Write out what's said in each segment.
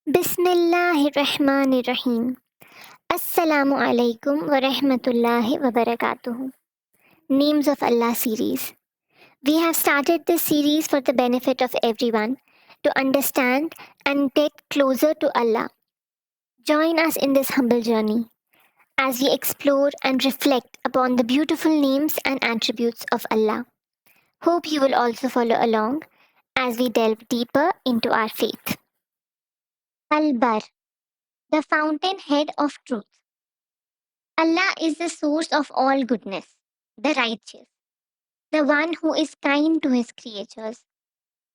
Bismillahirrahmanirrahim. Assalamu alaikum wa rahmatullahi wa barakatuhu. Names of Allah series. We have started this series for the benefit of everyone to understand and get closer to Allah. Join us in this humble journey as we explore and reflect upon the beautiful names and attributes of Allah. Hope you will also follow along as we delve deeper into our faith. Al-Bar, the fountainhead of truth. Allah is the source of all goodness, the righteous, the one who is kind to his creatures,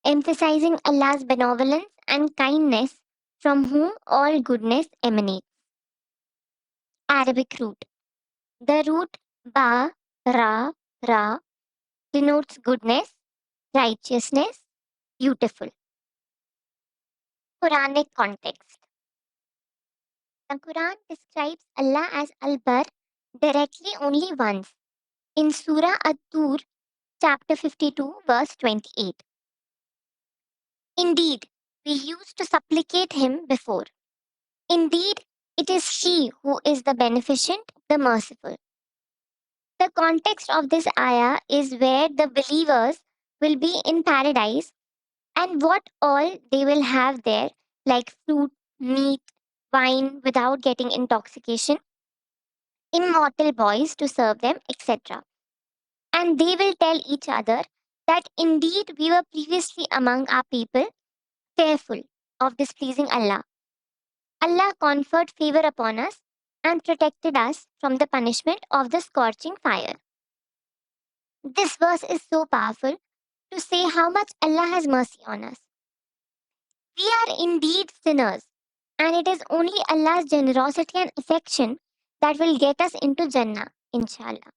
emphasizing Allah's benevolence and kindness from whom all goodness emanates. Arabic root. The root ba, ra denotes goodness, righteousness, beautiful. Quranic context. The Quran describes Allah as Al-Bar directly only once in Surah At-Tur, chapter 52, verse 28. Indeed, we used to supplicate him before. Indeed, it is he who is the beneficent, the merciful. The context of this ayah is where the believers will be in paradise and what all they will have there, like fruit, meat, wine without getting intoxication, immortal boys to serve them, etc. And they will tell each other that indeed we were previously among our people fearful of displeasing Allah. Allah conferred favor upon us and protected us from the punishment of the scorching fire. This verse is so powerful to say how much Allah has mercy on us. We are indeed sinners, and it is only Allah's generosity and affection that will get us into Jannah, inshallah.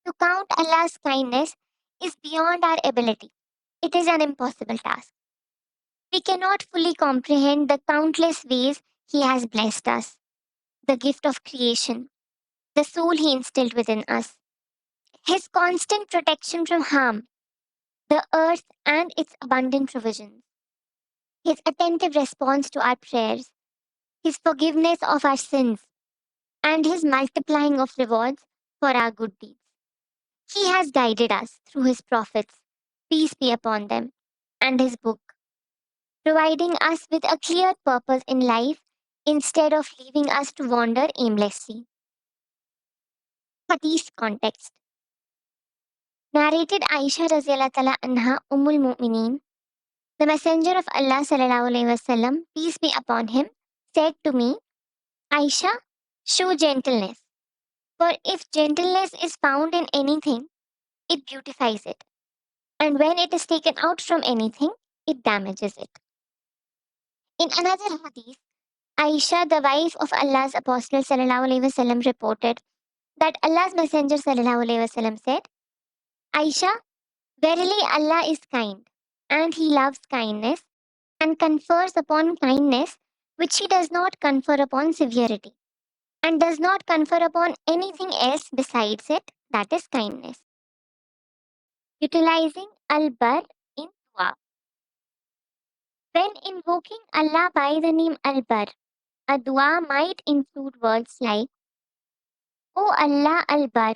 To count Allah's kindness is beyond our ability. It is an impossible task. We cannot fully comprehend the countless ways He has blessed us, the gift of creation, the soul He instilled within us, His constant protection from harm, the earth and its abundant provisions, His attentive response to our prayers, His forgiveness of our sins, and His multiplying of rewards for our good deeds. He has guided us through His prophets, peace be upon them, and His book, providing us with a clear purpose in life instead of leaving us to wander aimlessly. Hadith context. Narrated Aisha Raziyallahu Ta'ala Anha Ummul Mu'mineen, the Messenger of Allah Sallallahu Alaihi Wasallam, peace be upon him, said to me, Aisha, show gentleness. For if gentleness is found in anything, it beautifies it. And when it is taken out from anything, it damages it. In another hadith, Aisha, the wife of Allah's Apostle Sallallahu Alaihi Wasallam, reported that Allah's Messenger Sallallahu Alaihi Wasallam said, Aisha, verily Allah is kind, and He loves kindness, and confers upon kindness which He does not confer upon severity, and does not confer upon anything else besides it, that is kindness. Utilizing Al-Bar in Dua. When invoking Allah by the name Al-Bar, a dua might include words like, O Allah Al-Bar,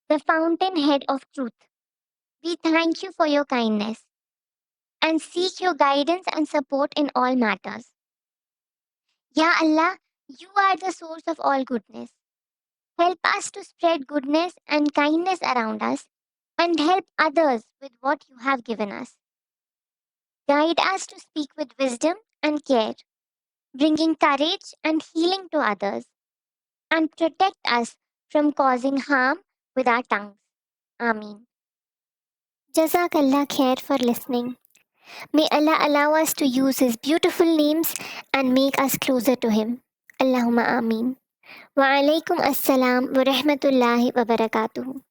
the fountainhead of truth, we thank you for your kindness and seek your guidance and support in all matters. Ya Allah, you are the source of all goodness. Help us to spread goodness and kindness around us and help others with what you have given us. Guide us to speak with wisdom and care, bringing courage and healing to others, and protect us from causing harm with our tongues. Ameen. Jazakallah khair for listening. May Allah allow us to use His beautiful names and make us closer to Him. Allahumma Ameen. Wa alaikum assalam wa rahmatullahi wa barakatuhu.